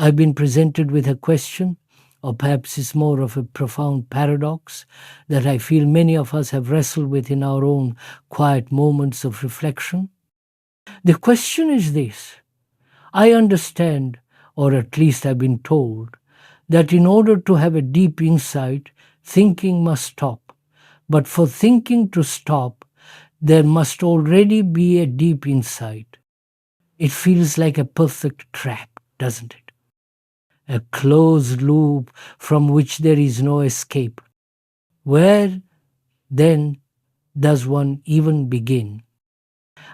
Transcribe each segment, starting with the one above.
I've been presented with a question, or perhaps it's more of a profound paradox that I feel many of us have wrestled with in our own quiet moments of reflection. The question is this: I understand, or at least I've been told, that in order to have a deep insight, thinking must stop. But for thinking to stop, there must already be a deep insight. It feels like a perfect trap, doesn't it? A closed loop from which there is no escape. Where, then, does one even begin?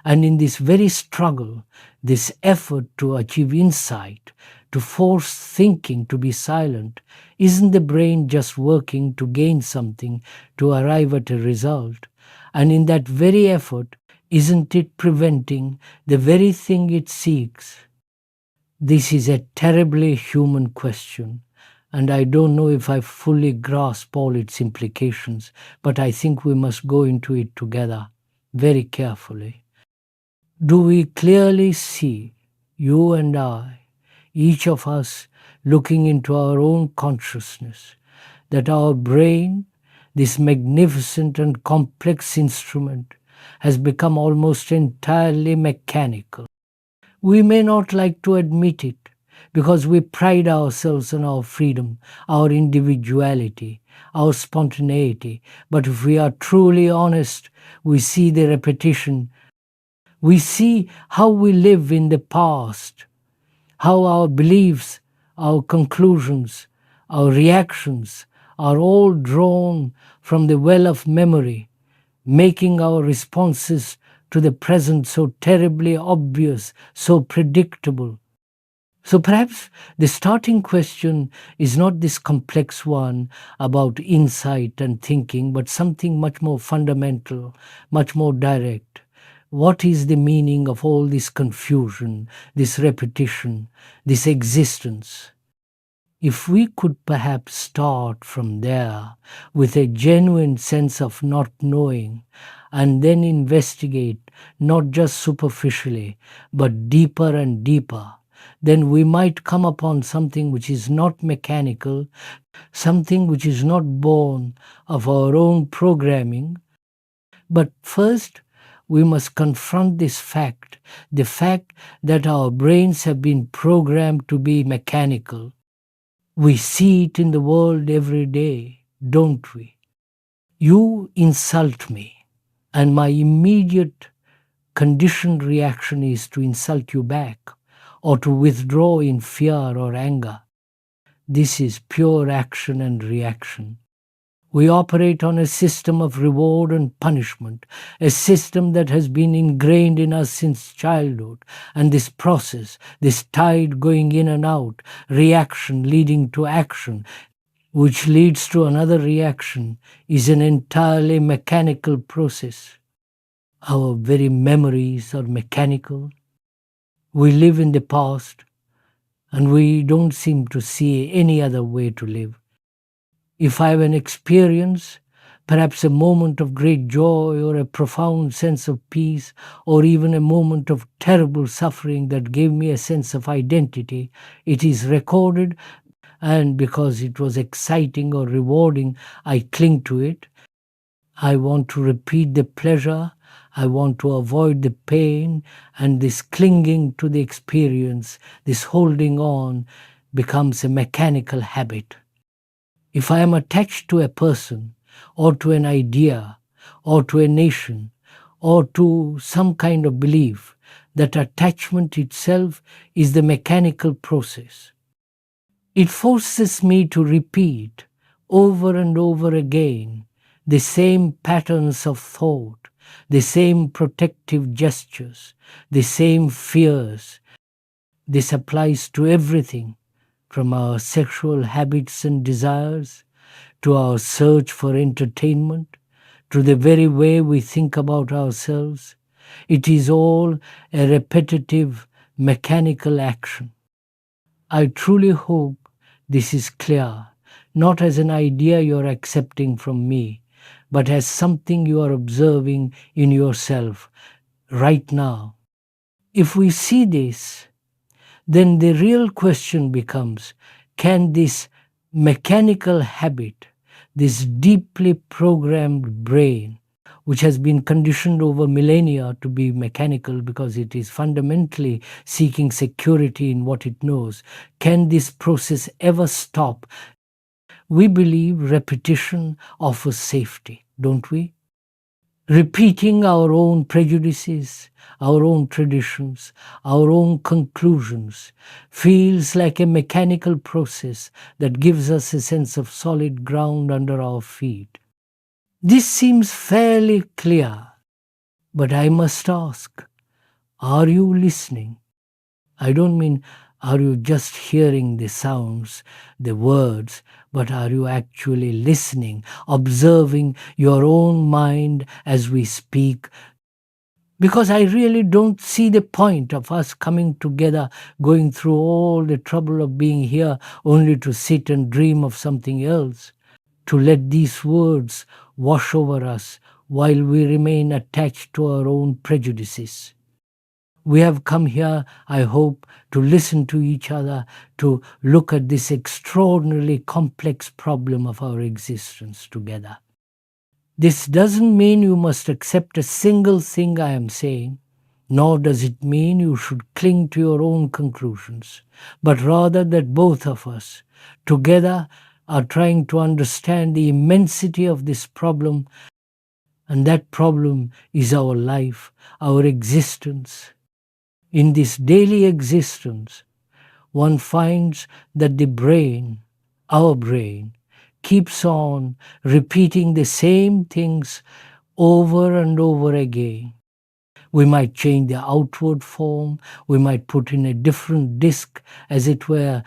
And in this very struggle, this effort to achieve insight, to force thinking to be silent, isn't the brain just working to gain something, to arrive at a result? And in that very effort, isn't it preventing the very thing it seeks? This is a terribly human question, and I don't know if I fully grasp all its implications, but I think we must go into it together, very carefully. Do we clearly see, you and I, each of us looking into our own consciousness, that our brain, this magnificent and complex instrument, has become almost entirely mechanical? We may not like to admit it because we pride ourselves on our freedom, our individuality, our spontaneity. But if we are truly honest, we see the repetition. We see how we live in the past, how our beliefs, our conclusions, our reactions are all drawn from the well of memory, making our responses to the present so terribly obvious, so predictable. So perhaps the starting question is not this complex one about insight and thinking, but something much more fundamental, much more direct. What is the meaning of all this confusion, this repetition, this existence? If we could perhaps start from there with a genuine sense of not knowing, and then investigate not just superficially, but deeper and deeper, then we might come upon something which is not mechanical, something which is not born of our own programming. But first, we must confront this fact, the fact that our brains have been programmed to be mechanical. We see it in the world every day, don't we? You insult me, and my immediate conditioned reaction is to insult you back, or to withdraw in fear or anger. This is pure action and reaction. We operate on a system of reward and punishment, a system that has been ingrained in us since childhood. And this process, this tide going in and out, reaction leading to action, which leads to another reaction, is an entirely mechanical process. Our very memories are mechanical. We live in the past, and we don't seem to see any other way to live. If I have an experience, perhaps a moment of great joy or a profound sense of peace, or even a moment of terrible suffering that gave me a sense of identity, it is recorded, and because it was exciting or rewarding, I cling to it. I want to repeat the pleasure, I want to avoid the pain, and this clinging to the experience, this holding on, becomes a mechanical habit. If I am attached to a person, or to an idea, or to a nation, or to some kind of belief, that attachment itself is the mechanical process. It forces me to repeat over and over again the same patterns of thought, the same protective gestures, the same fears. This applies to everything, from our sexual habits and desires, to our search for entertainment, to the very way we think about ourselves. It is all a repetitive, mechanical action. I truly hope this is clear, not as an idea you are accepting from me, but as something you are observing in yourself right now. If we see this, then the real question becomes, can this mechanical habit, this deeply programmed brain, which has been conditioned over millennia to be mechanical because it is fundamentally seeking security in what it knows, can this process ever stop? We believe repetition offers safety, don't we? Repeating our own prejudices, our own traditions, our own conclusions feels like a mechanical process that gives us a sense of solid ground under our feet. This seems fairly clear, but I must ask, are you listening? I don't mean are you just hearing the sounds, the words, but are you actually listening, observing your own mind as we speak? Because I really don't see the point of us coming together, going through all the trouble of being here only to sit and dream of something else, to let these words wash over us while we remain attached to our own prejudices. We have come here, I hope, to listen to each other, to look at this extraordinarily complex problem of our existence together. This doesn't mean you must accept a single thing I am saying, nor does it mean you should cling to your own conclusions, but rather that both of us, together, are trying to understand the immensity of this problem, and that problem is our life, our existence. In this daily existence, one finds that the brain, our brain, keeps on repeating the same things over and over again. We might change the outward form, we might put in a different disc, as it were,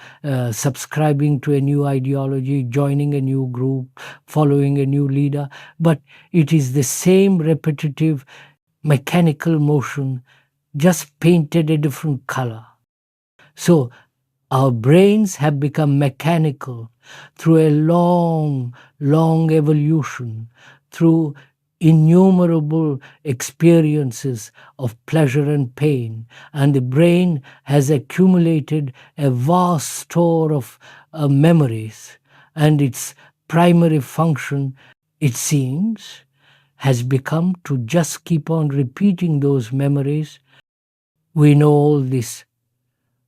subscribing to a new ideology, joining a new group, following a new leader, but it is the same repetitive mechanical motion, just painted a different color. So our brains have become mechanical through a long, long evolution, through innumerable experiences of pleasure and pain. And the brain has accumulated a vast store of memories. And its primary function, it seems, has become to just keep on repeating those memories. We know all this,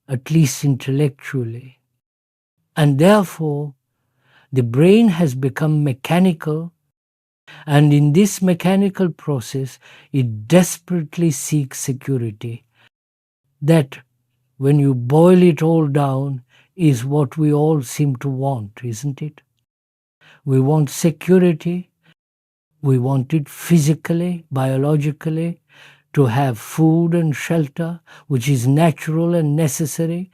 at least intellectually. And therefore, the brain has become mechanical, and in this mechanical process, it desperately seeks security. That, when you boil it all down, is what we all seem to want, isn't it? We want security. We want it physically, biologically, to have food and shelter, which is natural and necessary.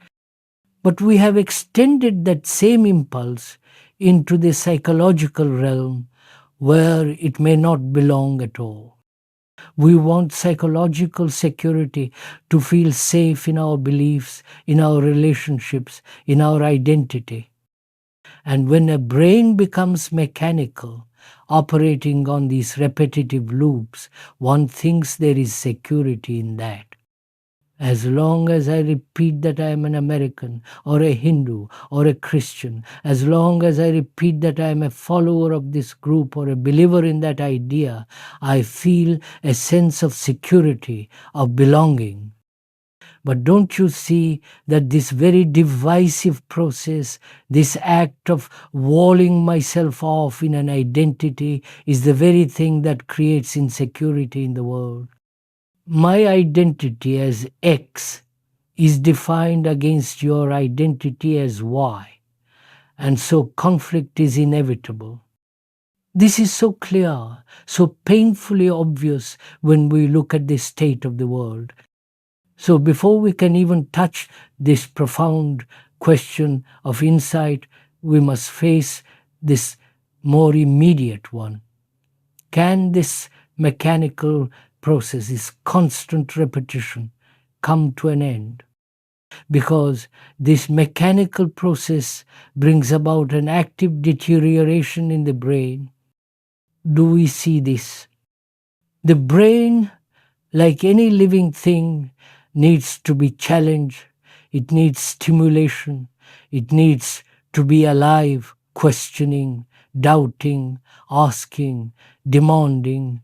But we have extended that same impulse into the psychological realm where it may not belong at all. We want psychological security, to feel safe in our beliefs, in our relationships, in our identity. And when a brain becomes mechanical, operating on these repetitive loops, one thinks there is security in that. As long as I repeat that I am an American, or a Hindu, or a Christian, as long as I repeat that I am a follower of this group or a believer in that idea, I feel a sense of security, of belonging. But don't you see that this very divisive process, this act of walling myself off in an identity, is the very thing that creates insecurity in the world? My identity as X is defined against your identity as Y, and so conflict is inevitable. This is so clear, so painfully obvious when we look at the state of the world. So before we can even touch this profound question of insight, we must face this more immediate one. Can this mechanical process, this constant repetition, come to an end? Because this mechanical process brings about an active deterioration in the brain. Do we see this? The brain, like any living thing, needs to be challenged. it needs stimulation, it needs to be alive, questioning, doubting, asking, demanding.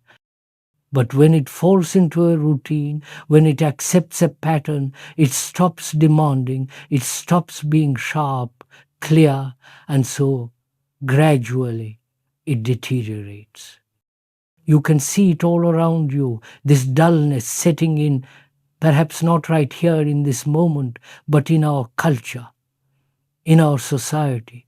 But when it falls into a routine, when it accepts a pattern, it stops demanding, it stops being sharp, clear, and so gradually it deteriorates. You can see it all around you, this dullness setting in, perhaps not right here in this moment, but in our culture, in our society.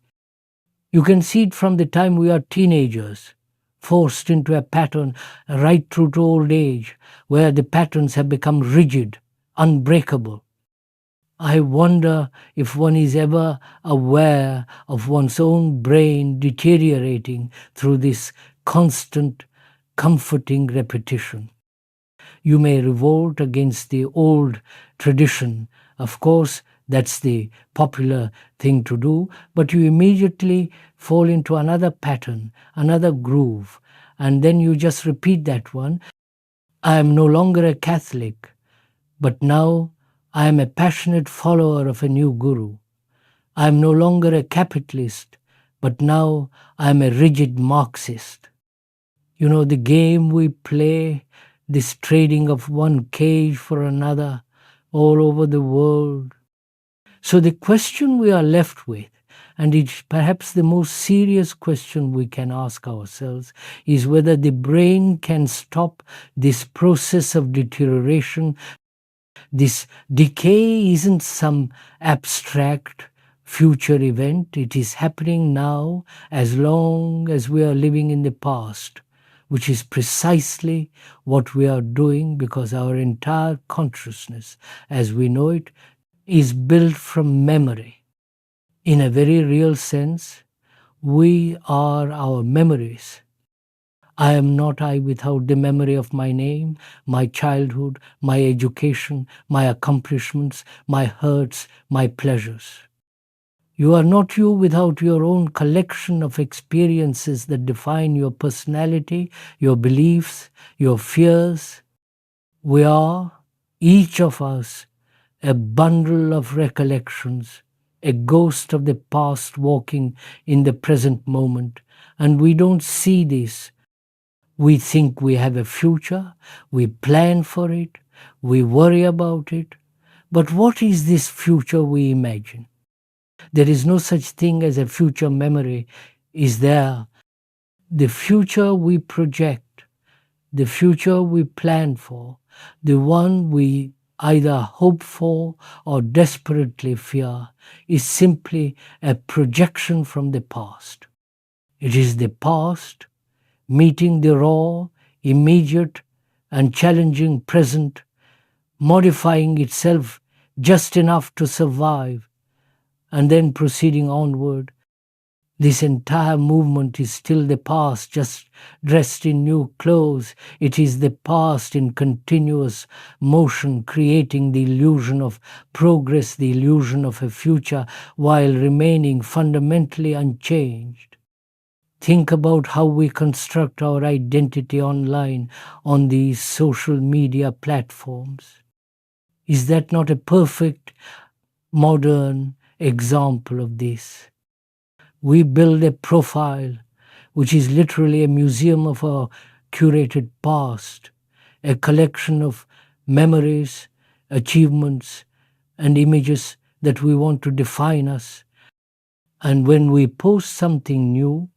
You can see it from the time we are teenagers, forced into a pattern right through to old age, where the patterns have become rigid, unbreakable. I wonder if one is ever aware of one's own brain deteriorating through this constant, comforting repetition. You may revolt against the old tradition. Of course, that's the popular thing to do, but you immediately fall into another pattern, another groove, and then you just repeat that one. I am no longer a Catholic, but now I am a passionate follower of a new guru. I am no longer a capitalist, but now I am a rigid Marxist. You know, the game we play, this trading of one cage for another all over the world. So the question we are left with, and it's perhaps the most serious question we can ask ourselves, is whether the brain can stop this process of deterioration. This decay isn't some abstract future event, it is happening now as long as we are living in the past, which is precisely what we are doing because our entire consciousness, as we know it, is built from memory. In a very real sense, we are our memories. I am not I without the memory of my name, my childhood, my education, my accomplishments, my hurts, my pleasures. You are not you without your own collection of experiences that define your personality, your beliefs, your fears. We are, each of us, a bundle of recollections, a ghost of the past walking in the present moment, and we don't see this. We think we have a future, we plan for it, we worry about it. But what is this future we imagine? There is no such thing as a future memory, is there? The future we project, the future we plan for, the one we either hope for or desperately fear, is simply a projection from the past. It is the past meeting the raw, immediate, and challenging present, modifying itself just enough to survive, and then proceeding onward. This entire movement is still the past, just dressed in new clothes. It is the past in continuous motion, creating the illusion of progress, the illusion of a future, while remaining fundamentally unchanged. Think about how we construct our identity online on these social media platforms. Is that not a perfect modern example of this? We build a profile which is literally a museum of our curated past, a collection of memories, achievements, and images that we want to define us. And when we post something new,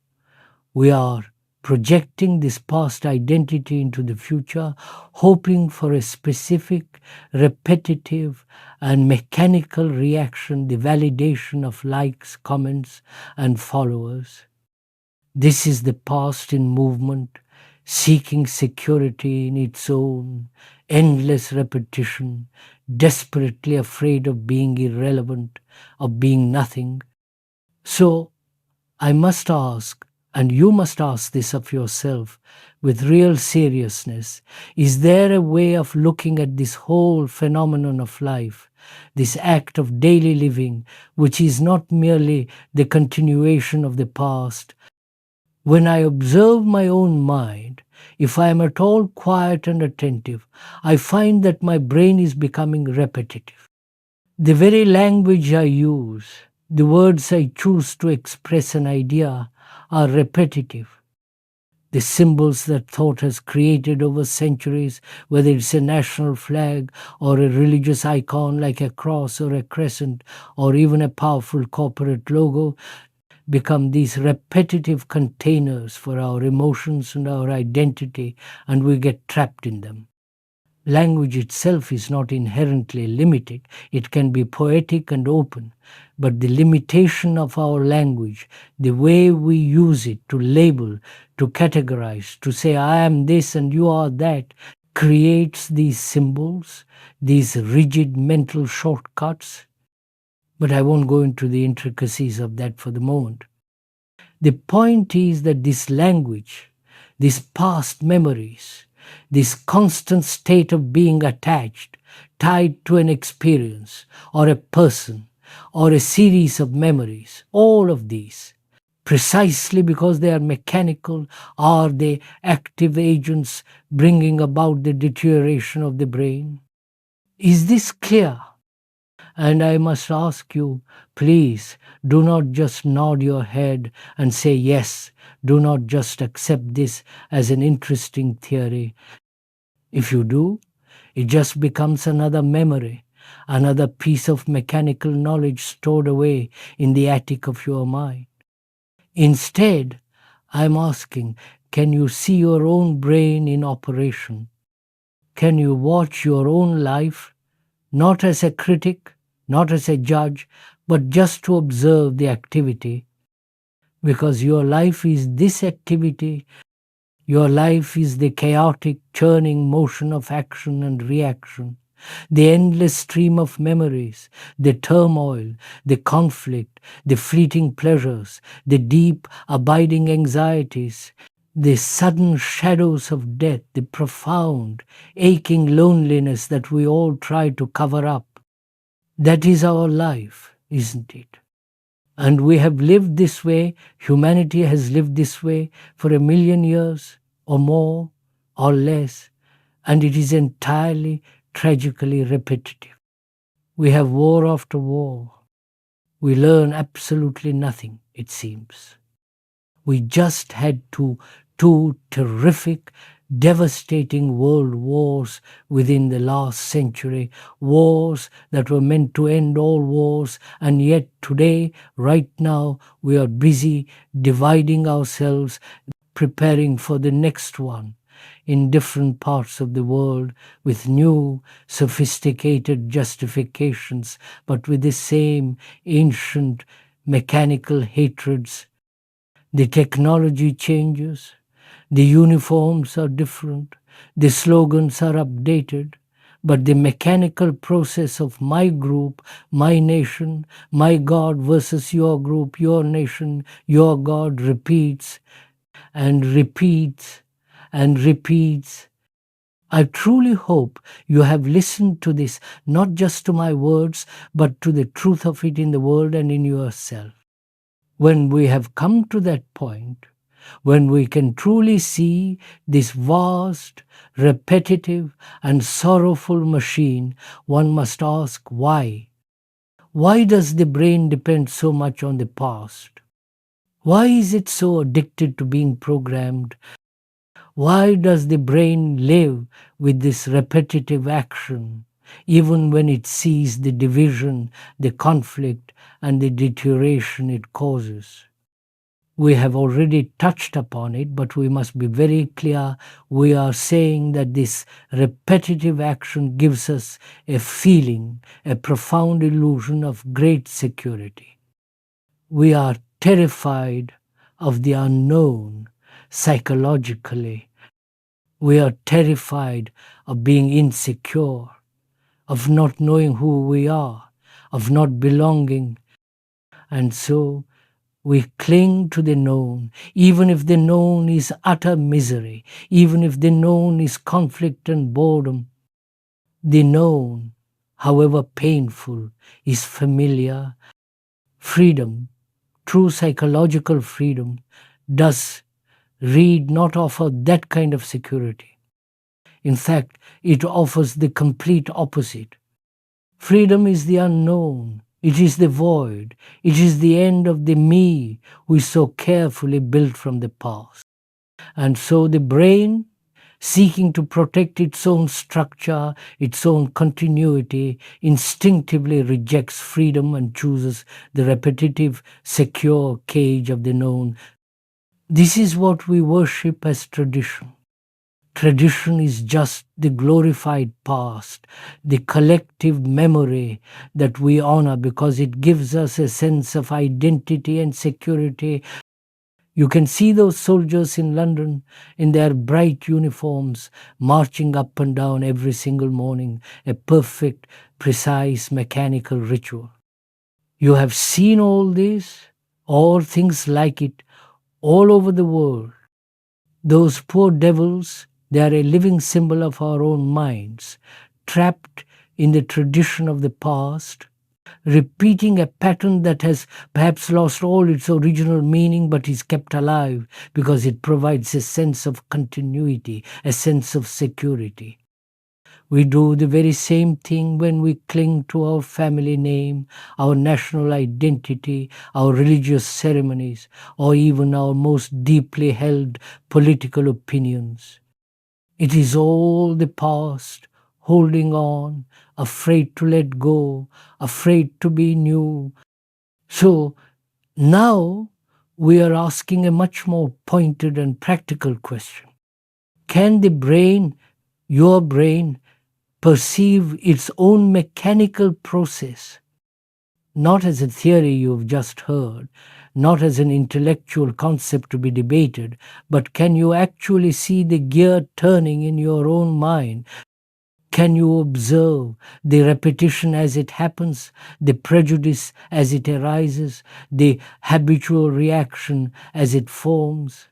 we are projecting this past identity into the future, hoping for a specific, repetitive, and mechanical reaction, the validation of likes, comments, and followers. This is the past in movement, seeking security in its own endless repetition, desperately afraid of being irrelevant, of being nothing. So I must ask, and you must ask this of yourself with real seriousness, is there a way of looking at this whole phenomenon of life, this act of daily living, which is not merely the continuation of the past? When I observe my own mind, if I am at all quiet and attentive, I find that my brain is becoming repetitive. The very language I use, the words I choose to express an idea are repetitive. The symbols that thought has created over centuries, whether it's a national flag or a religious icon like a cross or a crescent or even a powerful corporate logo, become these repetitive containers for our emotions and our identity, and we get trapped in them. Language itself is not inherently limited. It can be poetic and open. But the limitation of our language, the way we use it to label, to categorize, to say, I am this and you are that, creates these symbols, these rigid mental shortcuts. But I won't go into the intricacies of that for the moment. The point is that this language, these past memories, this constant state of being attached, tied to an experience or a person or a series of memories, all of these, precisely because they are mechanical, are they active agents bringing about the deterioration of the brain? Is this clear? And I must ask you, please do not just nod your head and say yes. Do not just accept this as an interesting theory. If you do, it just becomes another memory, another piece of mechanical knowledge stored away in the attic of your mind. Instead, I'm asking, can you see your own brain in operation? Can you watch your own life, not as a critic, not as a judge, but just to observe the activity? Because your life is this activity, your life is the chaotic, churning motion of action and reaction, the endless stream of memories, the turmoil, the conflict, the fleeting pleasures, the deep, abiding anxieties, the sudden shadows of death, the profound, aching loneliness that we all try to cover up. That is our life, isn't it? And we have lived this way, humanity has lived this way for 1,000,000 years or more or less, and it is entirely tragically repetitive. We have war after war. We learn absolutely nothing, it seems. We just had two terrific, devastating world wars within the last century, wars that were meant to end all wars, and yet today, right now, we are busy dividing ourselves, preparing for the next one in different parts of the world with new, sophisticated justifications, but with the same ancient, mechanical hatreds. The technology changes, the uniforms are different, the slogans are updated, but the mechanical process of my group, my nation, my God versus your group, your nation, your God repeats and repeats and repeats. I truly hope you have listened to this, not just to my words, but to the truth of it in the world and in yourself. When we have come to that point, when we can truly see this vast, repetitive, and sorrowful machine, one must ask why. Why does the brain depend so much on the past? Why is it so addicted to being programmed? Why does the brain live with this repetitive action, even when it sees the division, the conflict, and the deterioration it causes? We have already touched upon it, but we must be very clear. We are saying that this repetitive action gives us a feeling, a profound illusion of great security. We are terrified of the unknown psychologically. We are terrified of being insecure, of not knowing who we are, of not belonging. And so we cling to the known, even if the known is utter misery, even if the known is conflict and boredom. The known, however painful, is familiar. Freedom, true psychological freedom, does not offer that kind of security. In fact, it offers the complete opposite. Freedom is the unknown. It is the void. It is the end of the me we so carefully built from the past. And so the brain, seeking to protect its own structure, its own continuity, instinctively rejects freedom and chooses the repetitive, secure cage of the known. This is what we worship as tradition. Tradition is just the glorified past, the collective memory that we honor because it gives us a sense of identity and security. You can see those soldiers in London in their bright uniforms marching up and down every single morning, a perfect, precise, mechanical ritual. You have seen all this, or things like it, all over the world. Those poor devils, they are a living symbol of our own minds, trapped in the tradition of the past, repeating a pattern that has perhaps lost all its original meaning but is kept alive because it provides a sense of continuity, a sense of security. We do the very same thing when we cling to our family name, our national identity, our religious ceremonies, or even our most deeply held political opinions. It is all the past, holding on, afraid to let go, afraid to be new. So now we are asking a much more pointed and practical question. Can the brain, your brain, perceive its own mechanical process, not as a theory you've just heard, not as an intellectual concept to be debated, but can you actually see the gear turning in your own mind? Can you observe the repetition as it happens, the prejudice as it arises, the habitual reaction as it forms?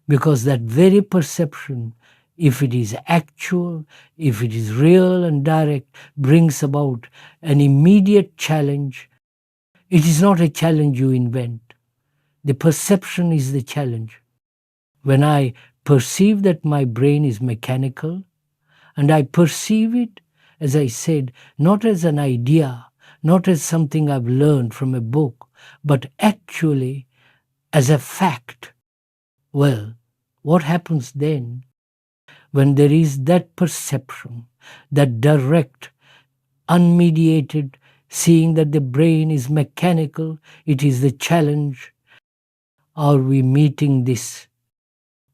Because that very perception, if it is actual, if it is real and direct, brings about an immediate challenge. It is not a challenge you invent. The perception is the challenge. When I perceive that my brain is mechanical, and I perceive it, as I said, not as an idea, not as something I've learned from a book, but actually as a fact, well, what happens then? When there is that perception, that direct, unmediated, seeing that the brain is mechanical, it is the challenge. Are we meeting this?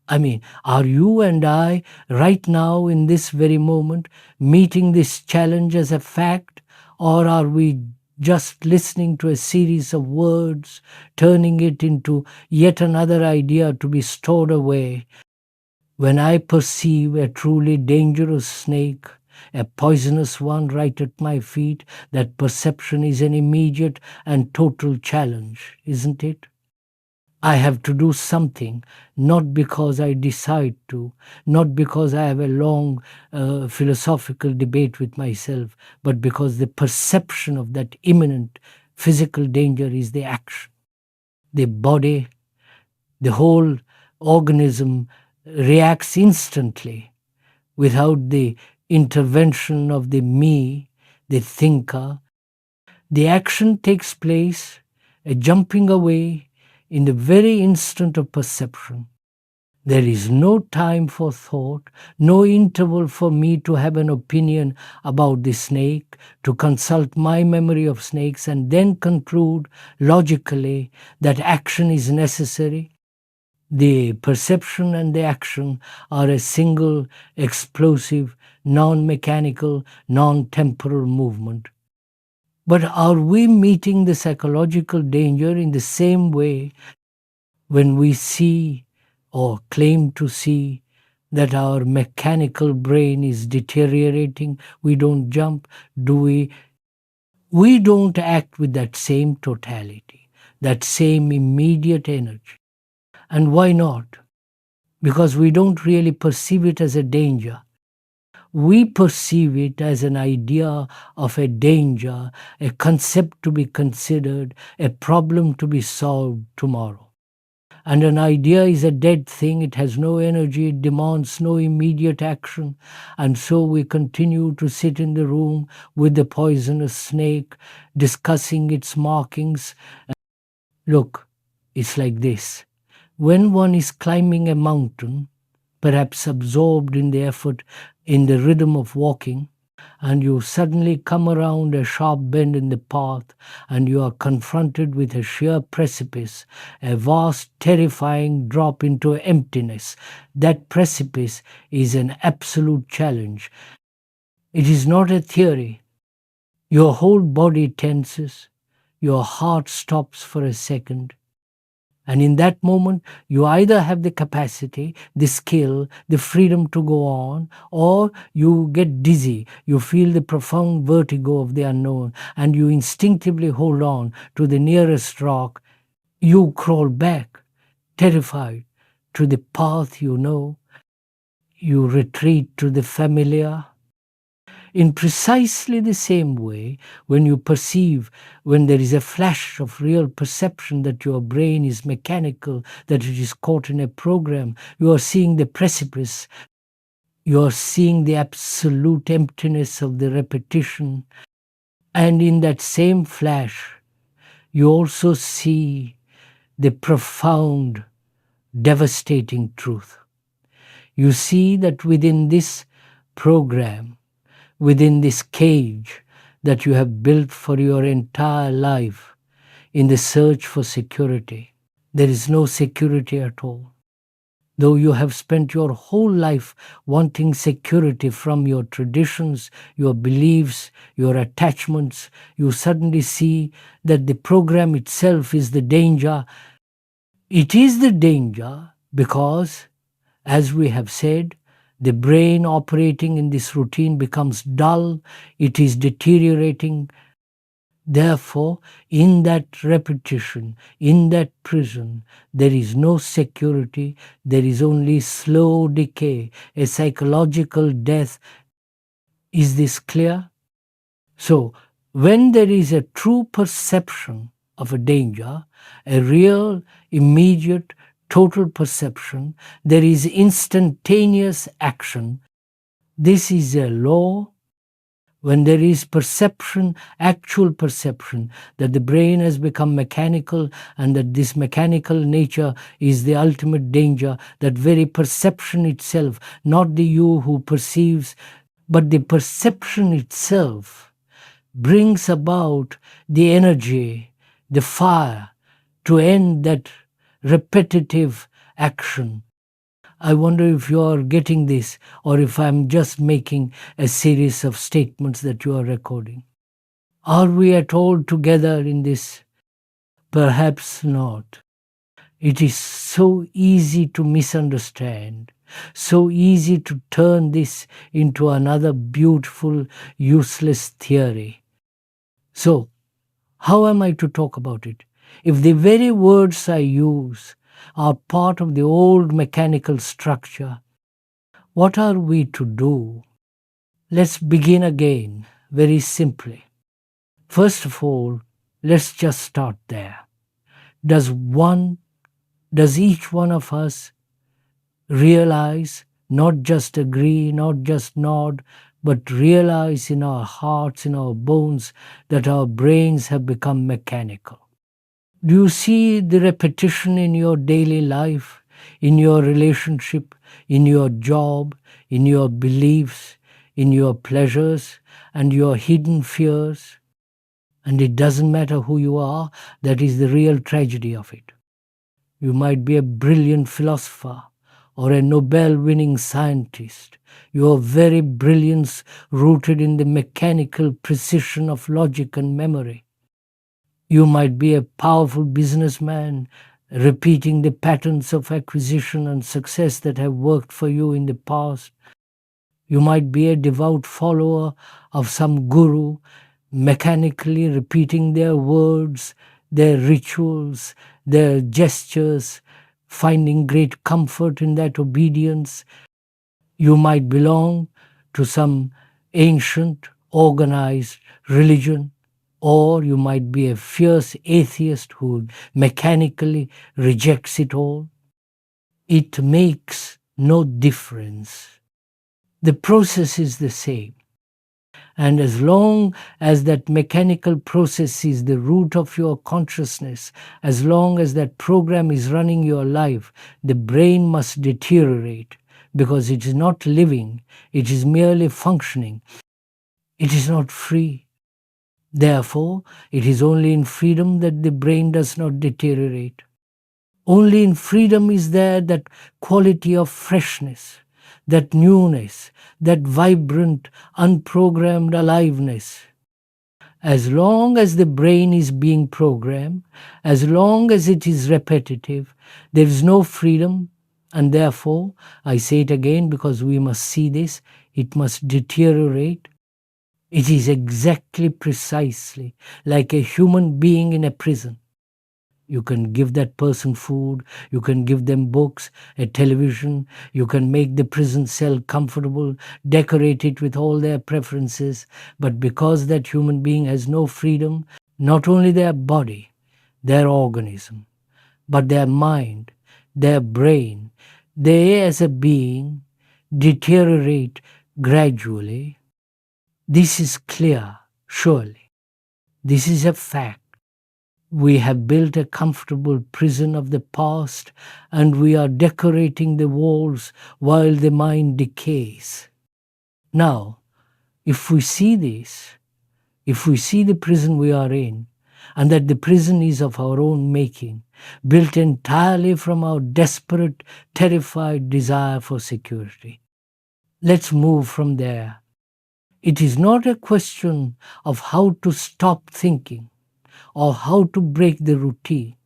I mean, are you and I right now in this very moment meeting this challenge as a fact, or are we just listening to a series of words, turning it into yet another idea to be stored away? When I perceive a truly dangerous snake, a poisonous one right at my feet, that perception is an immediate and total challenge, isn't it? I have to do something, not because I decide to, not because I have a long philosophical debate with myself, but because the perception of that imminent physical danger is the action. The body, the whole organism reacts instantly without the intervention of the me, the thinker. The action takes place, a jumping away in the very instant of perception. There is no time for thought, no interval for me to have an opinion about the snake, to consult my memory of snakes and then conclude logically that action is necessary. The perception and the action are a single, explosive, non-mechanical, non-temporal movement. But are we meeting the psychological danger in the same way when we see or claim to see that our mechanical brain is deteriorating? We don't jump, do we? We don't act with that same totality, that same immediate energy. And why not? Because we don't really perceive it as a danger. We perceive it as an idea of a danger, a concept to be considered, a problem to be solved tomorrow. And an idea is a dead thing. It has no energy. It demands no immediate action. And so we continue to sit in the room with the poisonous snake, discussing its markings. Look, it's like this. When one is climbing a mountain, perhaps absorbed in the effort, in the rhythm of walking, and you suddenly come around a sharp bend in the path and you are confronted with a sheer precipice, a vast, terrifying drop into emptiness. That precipice is an absolute challenge. It is not a theory. Your whole body tenses, your heart stops for a second. And in that moment, you either have the capacity, the skill, the freedom to go on, or you get dizzy. You feel the profound vertigo of the unknown, and you instinctively hold on to the nearest rock. You crawl back, terrified, to the path you know. You retreat to the familiar. In precisely the same way, when you perceive, when there is a flash of real perception that your brain is mechanical, that it is caught in a program, you are seeing the precipice, you are seeing the absolute emptiness of the repetition. And in that same flash, you also see the profound, devastating truth. You see that within this program, within this cage that you have built for your entire life in the search for security, there is no security at all. Though you have spent your whole life wanting security from your traditions, your beliefs, your attachments, you suddenly see that the program itself is the danger. It is the danger because, as we have said, the brain operating in this routine becomes dull, it is deteriorating. Therefore, in that repetition, in that prison, there is no security, there is only slow decay, a psychological death. Is this clear? So, when there is a true perception of a danger, a real, immediate, total perception, there is instantaneous action. This is a law. When there is perception, actual perception, that the brain has become mechanical and that this mechanical nature is the ultimate danger, that very perception itself, not the you who perceives, but the perception itself brings about the energy, the fire to end that repetitive action. I wonder if you are getting this or if I'm just making a series of statements that you are recording. Are we at all together in this? Perhaps not. It is so easy to misunderstand, so easy to turn this into another beautiful, useless theory. So, how am I to talk about it? If the very words I use are part of the old mechanical structure, what are we to do? Let's begin again, very simply. First of all, let's just start there. Does each one of us realize, not just agree, not just nod, but realize in our hearts, in our bones, that our brains have become mechanical? Do you see the repetition in your daily life, in your relationship, in your job, in your beliefs, in your pleasures and your hidden fears? And it doesn't matter who you are, that is the real tragedy of it. You might be a brilliant philosopher or a Nobel-winning scientist. Your very brilliance rooted in the mechanical precision of logic and memory. You might be a powerful businessman, repeating the patterns of acquisition and success that have worked for you in the past. You might be a devout follower of some guru, mechanically repeating their words, their rituals, their gestures, finding great comfort in that obedience. You might belong to some ancient, organized religion, Or you might be a fierce atheist who mechanically rejects it all. It makes no difference. The process is the same. And as long as that mechanical process is the root of your consciousness, as long as that program is running your life, the brain must deteriorate because it is not living, it is merely functioning. It is not free. Therefore, it is only in freedom that the brain does not deteriorate. Only in freedom is there that quality of freshness, that newness, that vibrant, unprogrammed aliveness. As long as the brain is being programmed, as long as it is repetitive, there is no freedom, and therefore, I say it again because we must see this, it must deteriorate. It is exactly precisely like a human being in a prison. You can give that person food, you can give them books, a television, you can make the prison cell comfortable, decorate it with all their preferences, but because that human being has no freedom, not only their body, their organism, but their mind, their brain, they as a being deteriorate gradually. This is clear, surely. This is a fact. We have built a comfortable prison of the past, and we are decorating the walls while the mind decays. Now, if we see this, if we see the prison we are in, and that the prison is of our own making, built entirely from our desperate, terrified desire for security, let's move from there. It is not a question of how to stop thinking or how to break the routine,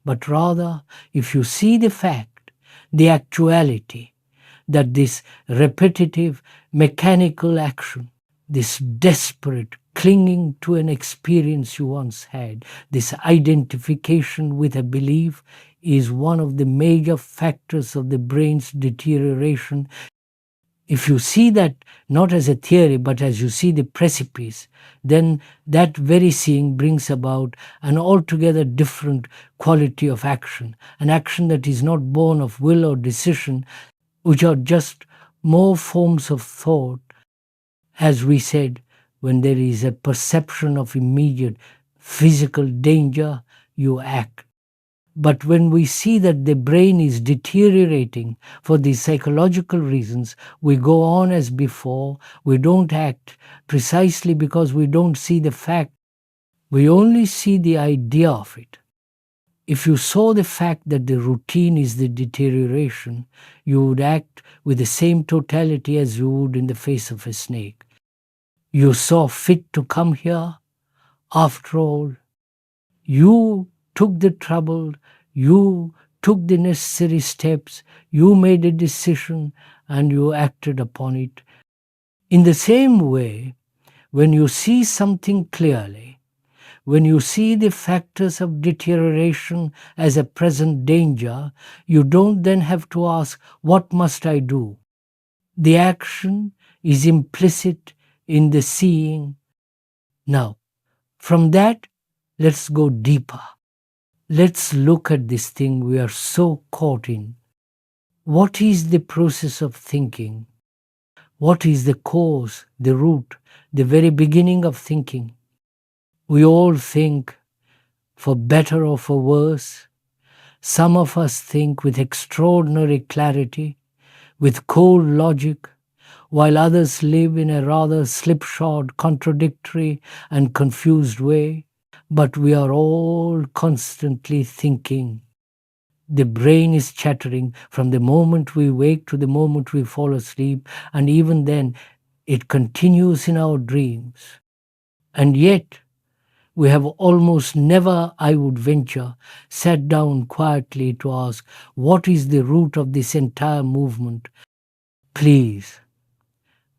but rather, if you see the fact, the actuality, that this repetitive, mechanical action, this desperate clinging to an experience you once had, this identification with a belief, is one of the major factors of the brain's deterioration. If you see that not as a theory, but as you see the precipice, then that very seeing brings about an altogether different quality of action, an action that is not born of will or decision, which are just more forms of thought. As we said, when there is a perception of immediate physical danger, you act. But when we see that the brain is deteriorating for these psychological reasons, we go on as before. We don't act precisely because we don't see the fact. We only see the idea of it. If you saw the fact that the routine is the deterioration, you would act with the same totality as you would in the face of a snake. You saw fit to come here. After all, you took the trouble, you took the necessary steps, you made a decision, and you acted upon it. In the same way, when you see something clearly, when you see the factors of deterioration as a present danger, you don't then have to ask, what must I do? The action is implicit in the seeing. Now, from that, let's go deeper. Let's look at this thing we are so caught in. What is the process of thinking? What is the cause, the root, the very beginning of thinking? We all think, for better or for worse. Some of us think with extraordinary clarity, with cold logic, while others live in a rather slipshod, contradictory, and confused way. But we are all constantly thinking. The brain is chattering from the moment we wake to the moment we fall asleep, and even then it continues in our dreams. And yet, we have almost never, I would venture, sat down quietly to ask, what is the root of this entire movement? Please,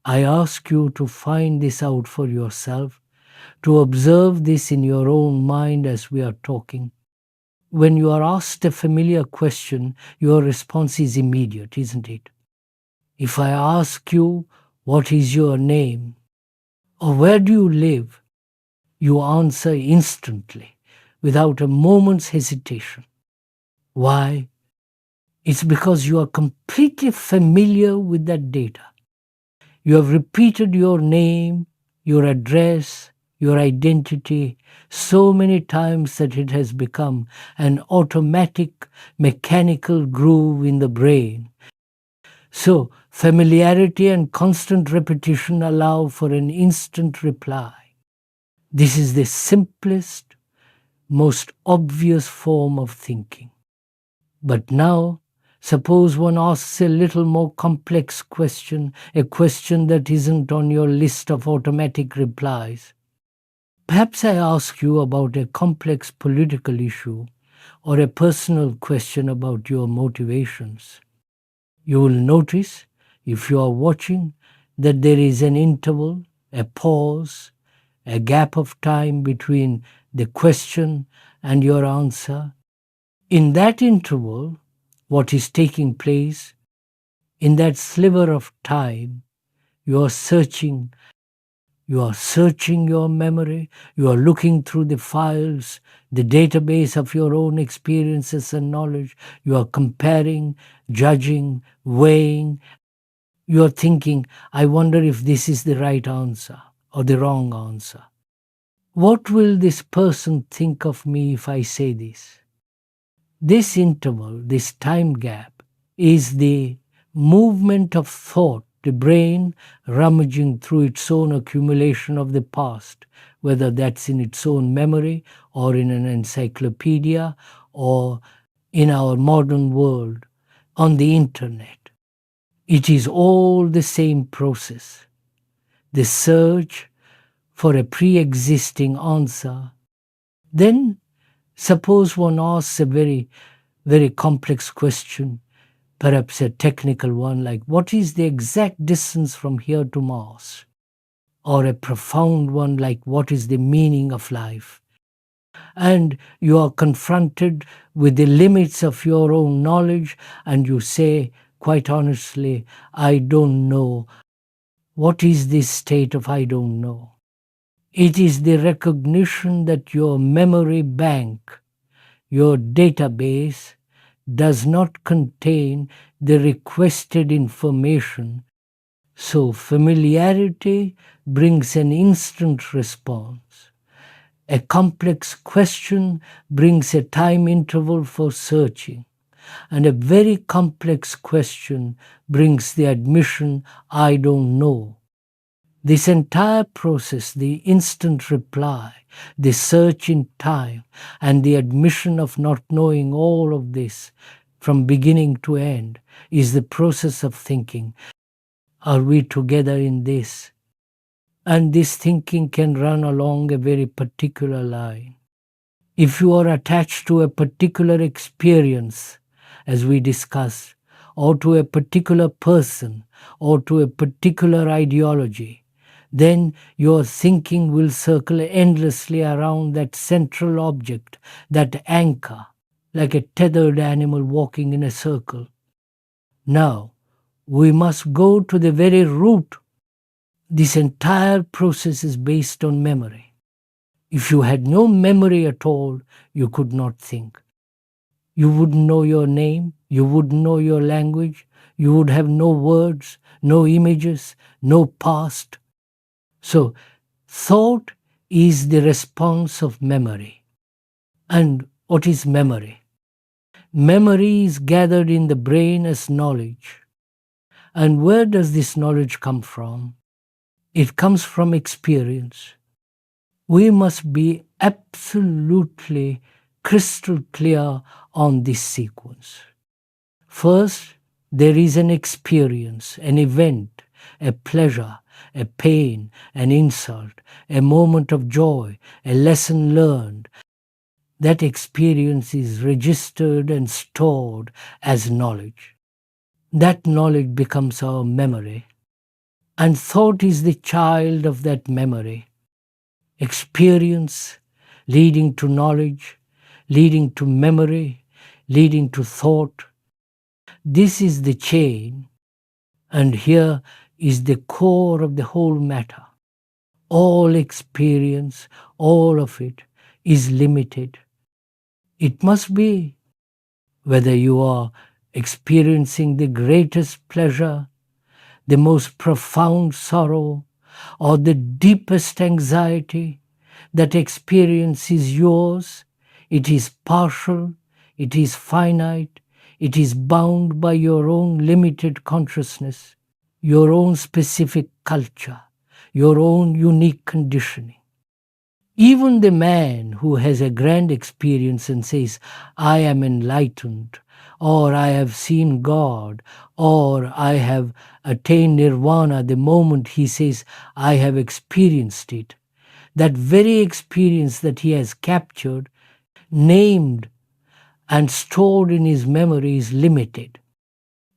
I ask you to find this out for yourself, to observe this in your own mind as we are talking. When you are asked a familiar question, your response is immediate, isn't it? If I ask you, what is your name? Or where do you live? You answer instantly, without a moment's hesitation. Why? It's because you are completely familiar with that data. You have repeated your name, your address, your identity so many times that it has become an automatic mechanical groove in the brain. So, familiarity and constant repetition allow for an instant reply. This is the simplest, most obvious form of thinking. But now, suppose one asks a little more complex question, a question that isn't on your list of automatic replies. Perhaps I ask you about a complex political issue or a personal question about your motivations. You will notice, if you are watching, that there is an interval, a pause, a gap of time between the question and your answer. In that interval, what is taking place, in that sliver of time, you are searching your memory, you are looking through the files, the database of your own experiences and knowledge, you are comparing, judging, weighing, you are thinking, I wonder if this is the right answer or the wrong answer. What will this person think of me if I say this? This interval, this time gap, is the movement of thought, the brain rummaging through its own accumulation of the past, whether that's in its own memory or in an encyclopedia or in our modern world, on the internet. It is all the same process. The search for a pre-existing answer. Then suppose one asks a very, very complex question, perhaps a technical one like what is the exact distance from here to Mars? Or a profound one like what is the meaning of life? And you are confronted with the limits of your own knowledge and you say, quite honestly, I don't know. What is this state of I don't know? It is the recognition that your memory bank, your database, does not contain the requested information. So familiarity brings an instant response. A complex question brings a time interval for searching. And a very complex question brings the admission, I don't know. This entire process, the instant reply, the search in time, and the admission of not knowing all of this from beginning to end, is the process of thinking. Are we together in this? And this thinking can run along a very particular line. If you are attached to a particular experience, as we discussed, or to a particular person, or to a particular ideology, then your thinking will circle endlessly around that central object, that anchor, like a tethered animal walking in a circle. Now, we must go to the very root. This entire process is based on memory. If you had no memory at all, you could not think. You wouldn't know your name, you wouldn't know your language, you would have no words, no images, no past. So, thought is the response of memory. And what is memory? Memory is gathered in the brain as knowledge. And where does this knowledge come from? It comes from experience. We must be absolutely crystal clear on this sequence. First, there is an experience, an event, a pleasure, a pain, an insult, a moment of joy, a lesson learned. That experience is registered and stored as knowledge. That knowledge becomes our memory. And thought is the child of that memory. Experience leading to knowledge, leading to memory, leading to thought. This is the chain, and here is the core of the whole matter. All experience, all of it, is limited. It must be, whether you are experiencing the greatest pleasure, the most profound sorrow, or the deepest anxiety. That experience is yours. It is partial, it is finite, it is bound by your own limited consciousness, your own specific culture, your own unique conditioning. Even the man who has a grand experience and says, I am enlightened, or I have seen God, or I have attained nirvana, the moment he says, I have experienced it, that very experience that he has captured, named, and stored in his memory is limited.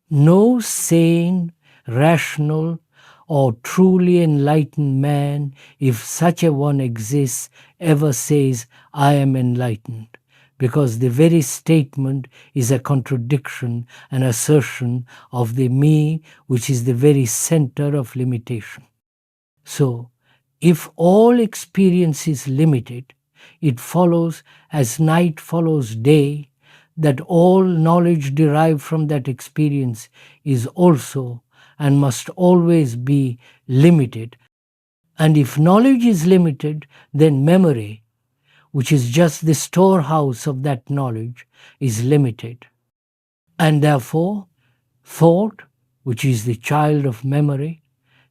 No sane, rational, or truly enlightened man, if such a one exists, ever says, I am enlightened, because the very statement is a contradiction, an assertion of the me, which is the very center of limitation. So, if all experience is limited, it follows, as night follows day, that all knowledge derived from that experience is also and must always be limited. And if knowledge is limited, then memory, which is just the storehouse of that knowledge, is limited. And therefore, thought, which is the child of memory,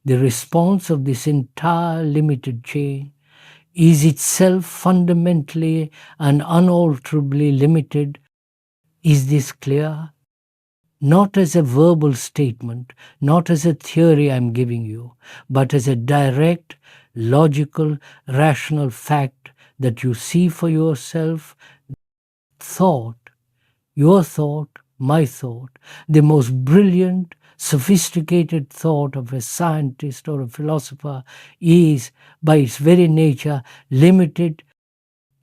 the response of this entire limited chain, is itself fundamentally and unalterably limited. Is this clear? Not as a verbal statement, not as a theory I'm giving you, but as a direct, logical, rational fact that you see for yourself. Thought, your thought, my thought, the most brilliant, sophisticated thought of a scientist or a philosopher is, by its very nature, limited.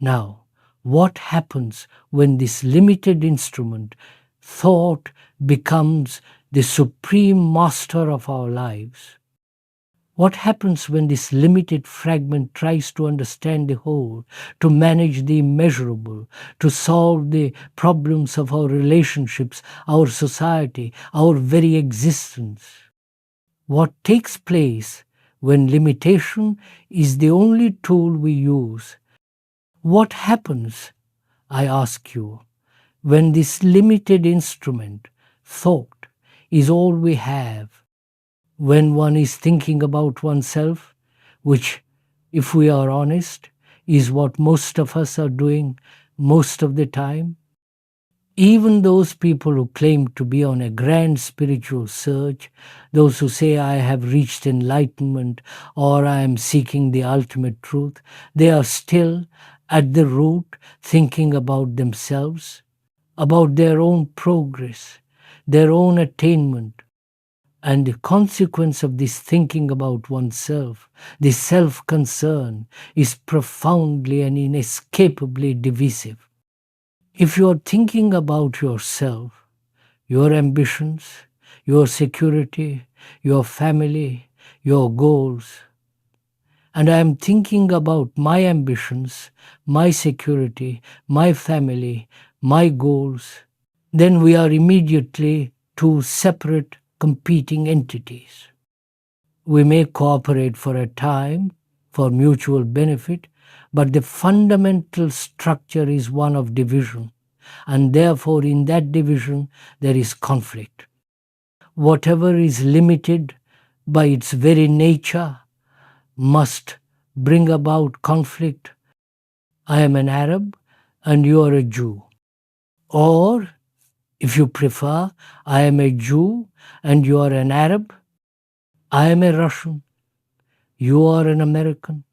Now, what happens when this limited instrument, thought, becomes the supreme master of our lives? What happens when this limited fragment tries to understand the whole, to manage the immeasurable, to solve the problems of our relationships, our society, our very existence? What takes place when limitation is the only tool we use? What happens, I ask you, when this limited instrument, thought, is all we have? When one is thinking about oneself, which, if we are honest, is what most of us are doing most of the time. Even those people who claim to be on a grand spiritual search, those who say, I have reached enlightenment or I am seeking the ultimate truth, they are still at the root thinking about themselves, about their own progress, their own attainment. And the consequence of this thinking about oneself, this self-concern, is profoundly and inescapably divisive. If you are thinking about yourself, your ambitions, your security, your family, your goals, and I am thinking about my ambitions, my security, my family, my goals, then we are immediately two separate competing entities. We may cooperate for a time, for mutual benefit, but the fundamental structure is one of division, and therefore in that division there is conflict. Whatever is limited by its very nature must bring about conflict. I am an Arab and you are a Jew. Or, if you prefer, I am a Jew and you are an Arab. I am a Russian. You are an American.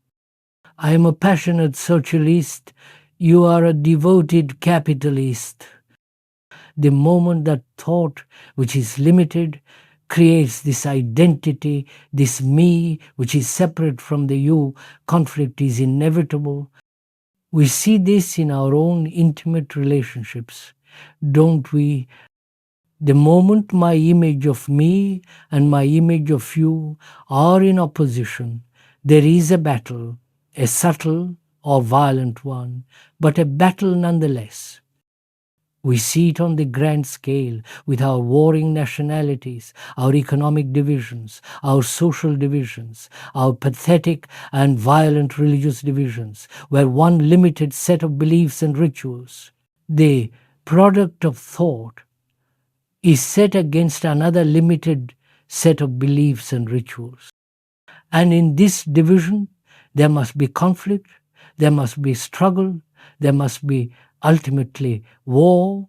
I am a passionate socialist. You are a devoted capitalist. The moment that thought, which is limited, creates this identity, this me, which is separate from the you, conflict is inevitable. We see this in our own intimate relationships, don't we? The moment my image of me and my image of you are in opposition, There is a battle, a subtle or violent one, but a battle nonetheless. We see it on the grand scale with our warring nationalities, our economic divisions, our social divisions, our pathetic and violent religious divisions, where one limited set of beliefs and rituals, the product of thought, is set against another limited set of beliefs and rituals. And in this division, there must be conflict, there must be struggle, there must be ultimately war.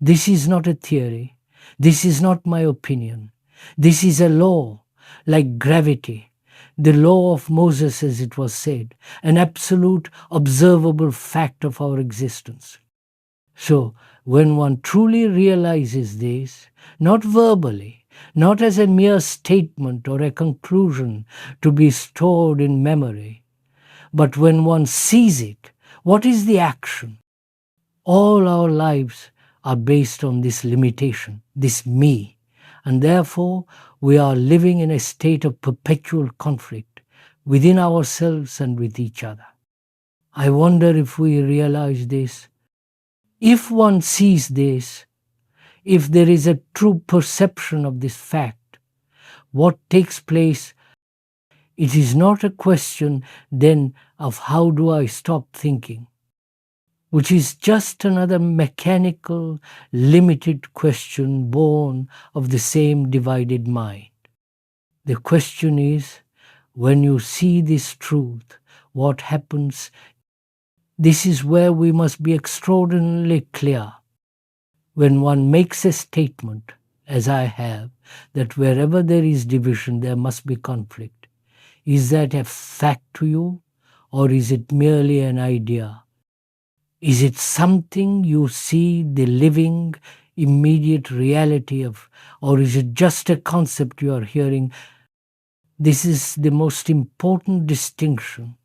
This is not a theory. This is not my opinion. This is a law, like gravity, the law of Moses, as it was said, an absolute observable fact of our existence. So, when one truly realizes this, not verbally, not as a mere statement or a conclusion to be stored in memory, but when one sees it, what is the action? All our lives are based on this limitation, this me, and therefore we are living in a state of perpetual conflict within ourselves and with each other. I wonder if we realize this. If one sees this, if there is a true perception of this fact, what takes place, it is not a question then of how do I stop thinking, which is just another mechanical, limited question born of the same divided mind. The question is, when you see this truth, what happens? This is where we must be extraordinarily clear. When one makes a statement, as I have, that wherever there is division, there must be conflict, is that a fact to you, or is it merely an idea? Is it something you see the living, immediate reality of, or is it just a concept you are hearing? This is the most important distinction.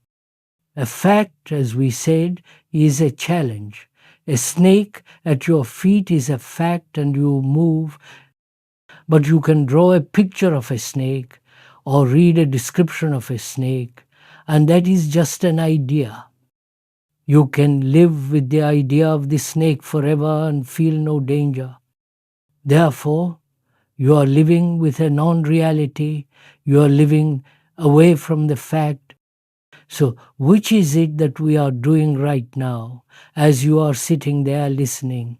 A fact, as we said, is a challenge. A snake at your feet is a fact and you move, but you can draw a picture of a snake or read a description of a snake, and that is just an idea. You can live with the idea of the snake forever and feel no danger. Therefore, you are living with a non-reality, you are living away from the fact. So, which is it that we are doing right now as you are sitting there listening?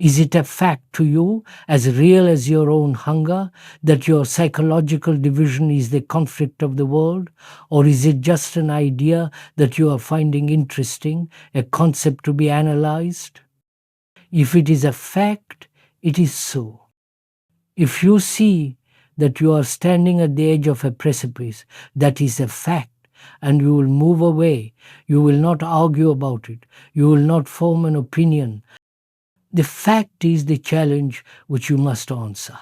Is it a fact to you, as real as your own hunger, that your psychological division is the conflict of the world? Or is it just an idea that you are finding interesting, a concept to be analyzed? If it is a fact, it is so. If you see that you are standing at the edge of a precipice, that is a fact, and you will move away. You will not argue about it. You will not form an opinion. The fact is the challenge which you must answer.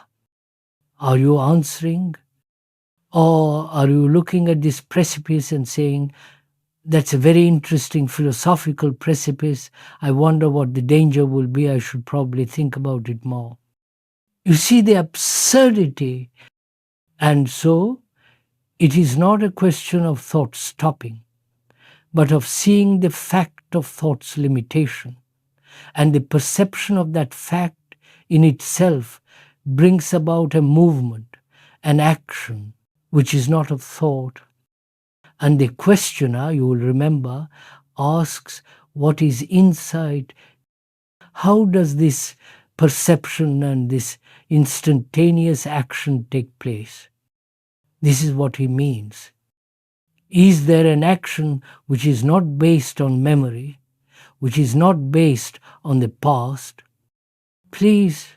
Are you answering? Or are you looking at this precipice and saying, that's a very interesting philosophical precipice. I wonder what the danger will be. I should probably think about it more. You see the absurdity. And so, it is not a question of thought stopping, but of seeing the fact of thought's limitation. And the perception of that fact in itself brings about a movement, an action, which is not of thought. And the questioner, you will remember, asks what is inside. How does this perception and this instantaneous action take place? This is what he means. Is there an action which is not based on memory, which is not based on the past? Please,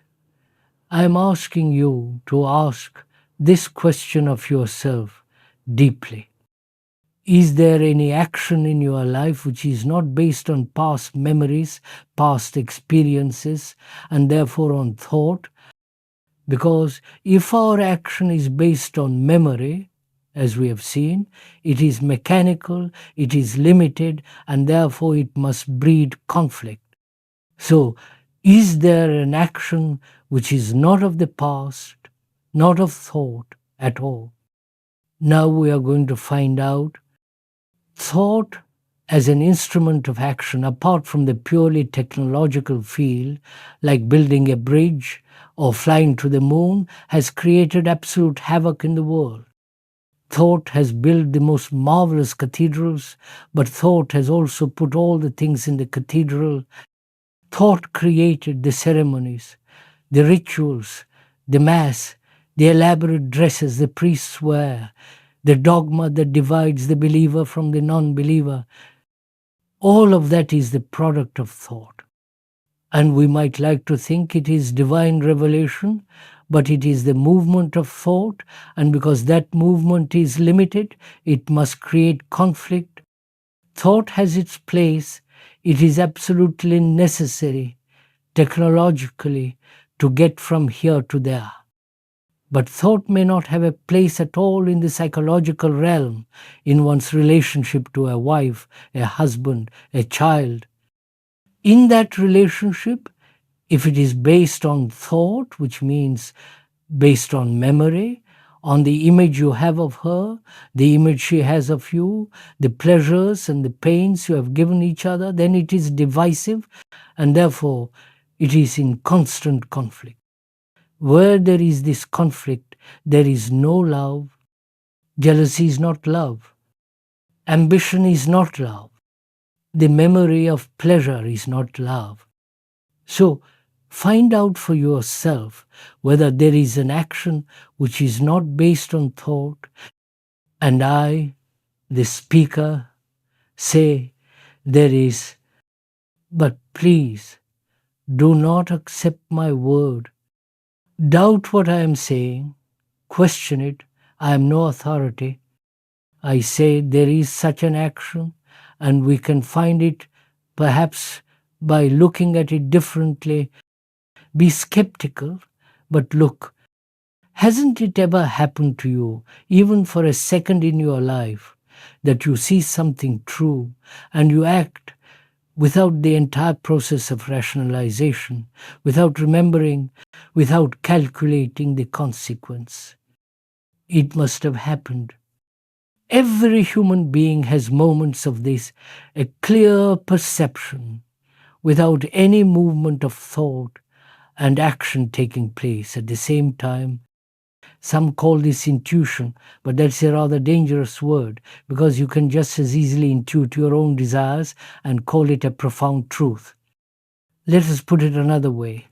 I am asking you to ask this question of yourself deeply. Is there any action in your life which is not based on past memories, past experiences, and therefore on thought? Because if our action is based on memory, as we have seen, it is mechanical, it is limited, and therefore it must breed conflict. So, is there an action which is not of the past, not of thought at all? Now we are going to find out thought as an instrument of action apart from the purely technological field, like building a bridge or flying to the moon, has created absolute havoc in the world. Thought has built the most marvelous cathedrals, but thought has also put all the things in the cathedral. Thought created the ceremonies, the rituals, the mass, the elaborate dresses the priests wear, the dogma that divides the believer from the non-believer. All of that is the product of thought. And we might like to think it is divine revelation, but it is the movement of thought, and because that movement is limited, it must create conflict. Thought has its place. It is absolutely necessary, technologically, to get from here to there. But thought may not have a place at all in the psychological realm, in one's relationship to a wife, a husband, a child. In that relationship, if it is based on thought, which means based on memory, on the image you have of her, the image she has of you, the pleasures and the pains you have given each other, then it is divisive, and therefore it is in constant conflict. Where there is this conflict, there is no love. Jealousy is not love. Ambition is not love. The memory of pleasure is not love. So, find out for yourself whether there is an action which is not based on thought, and I, the speaker, say there is. But please, do not accept my word. Doubt what I am saying. Question it. I am no authority. I say there is such an action, and we can find it perhaps by looking at it differently. Be skeptical, but look. Hasn't it ever happened to you, even for a second in your life, that you see something true and you act without the entire process of rationalization, without remembering, without calculating the consequence? It must have happened. Every human being has moments of this, a clear perception, without any movement of thought and action taking place at the same time. Some call this intuition, but that's a rather dangerous word because you can just as easily intuit your own desires and call it a profound truth. Let us put it another way.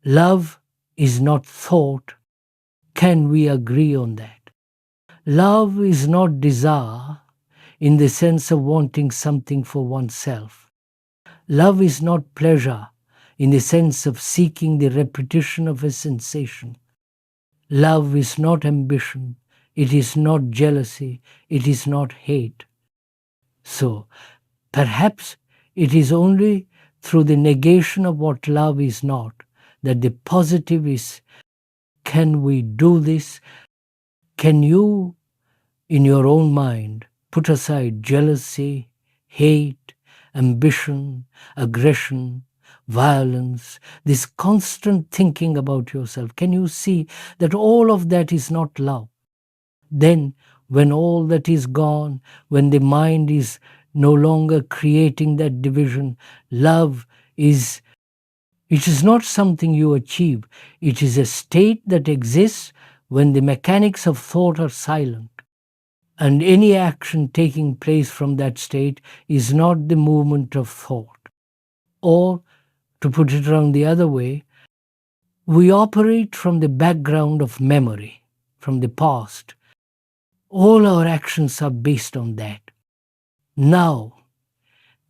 Love is not thought. Can we agree on that? Love is not desire in the sense of wanting something for oneself. Love is not pleasure in the sense of seeking the repetition of a sensation. Love is not ambition, it is not jealousy, it is not hate. So, perhaps it is only through the negation of what love is not that the positive is. Can we do this? Can you, in your own mind, put aside jealousy, hate, ambition, aggression, violence, this constant thinking about yourself? Can you see that all of that is not love? Then, when all that is gone, when the mind is no longer creating that division, love is, it is not something you achieve. It is a state that exists when the mechanics of thought are silent. And any action taking place from that state is not the movement of thought. Or, to put it around the other way, we operate from the background of memory, from the past. All our actions are based on that. Now,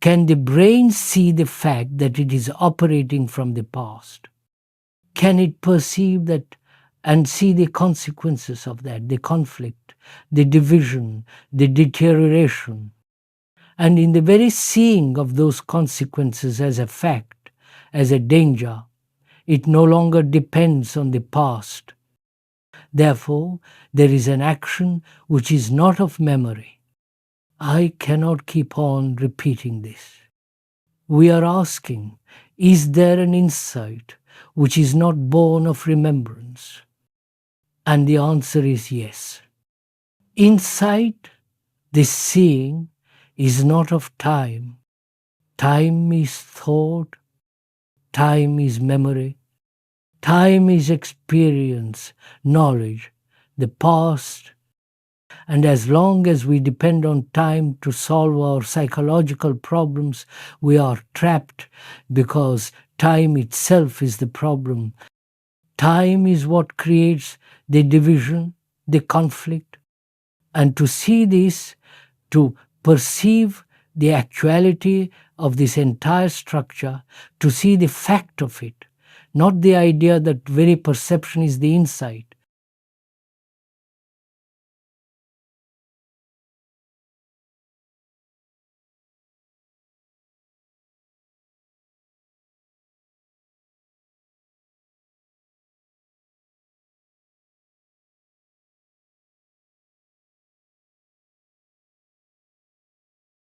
can the brain see the fact that it is operating from the past? Can it perceive that and see the consequences of that, the conflict, the division, the deterioration? And in the very seeing of those consequences as a fact, as a danger, it no longer depends on the past. Therefore, there is an action which is not of memory. I cannot keep on repeating this. We are asking, is there an insight which is not born of remembrance? And the answer is yes. Insight, this seeing, is not of time. Time is thought, time is memory, time is experience, knowledge, the past. And as long as we depend on time to solve our psychological problems, we are trapped because time itself is the problem. Time is what creates the division, the conflict. And to see this, to perceive the actuality of this entire structure, to see the fact of it, not the idea that very perception is the insight,